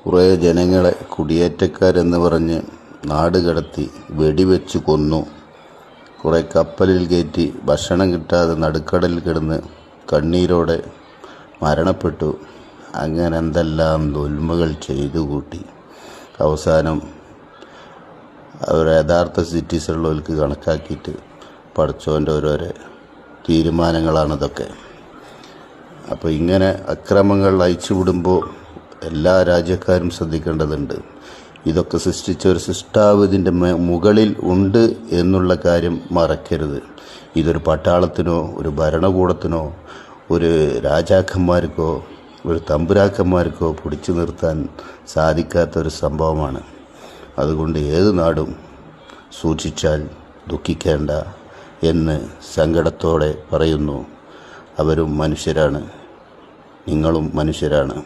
കുറേ ജനങ്ങളെ കുടിയേറ്റക്കാരെന്ന് പറഞ്ഞ് നാട് കടത്തി വെടിവെച്ച് കൊന്നു. കുറേ കപ്പലിൽ കയറ്റി ഭക്ഷണം കിട്ടാതെ നടുക്കടലിൽ കിടന്ന് കണ്ണീരോടെ മരണപ്പെട്ടു. അങ്ങനെ എന്തെല്ലാം ദുൽമകൾ ചെയ്തു കൂട്ടി. അവസാനം അവർ യഥാർത്ഥ സിറ്റിസുള്ളവർക്ക് കണക്കാക്കിയിട്ട് പടച്ചോൻ്റെ ഓരോരോ തീരുമാനങ്ങളാണിതൊക്കെ. അപ്പോൾ ഇങ്ങനെ അക്രമങ്ങൾ അയച്ചുവിടുമ്പോൾ എല്ലാ രാജ്യക്കാരും ശ്രദ്ധിക്കേണ്ടതുണ്ട്. ഇതൊക്കെ സൃഷ്ടിച്ച ഒരു സൃഷ്ടാവ് ഇതിൻ്റെ മുകളിൽ ഉണ്ട് എന്നുള്ള കാര്യം മറക്കരുത്. ഇതൊരു പട്ടാളത്തിനോ ഒരു ഭരണകൂടത്തിനോ ഒരു രാജാക്കന്മാർക്കോ ഒരു തമ്പുരാക്കന്മാർക്കോ പിടിച്ചു നിർത്താൻ സാധിക്കാത്തൊരു സംഭവമാണ്. അതുകൊണ്ട് ഏത് നാടും സൂക്ഷിച്ചാൽ ദുഃഖിക്കേണ്ട എന്ന് സങ്കടത്തോടെ പറയുന്നു. അവരും മനുഷ്യരാണ്, നിങ്ങളും മനുഷ്യരാണ്.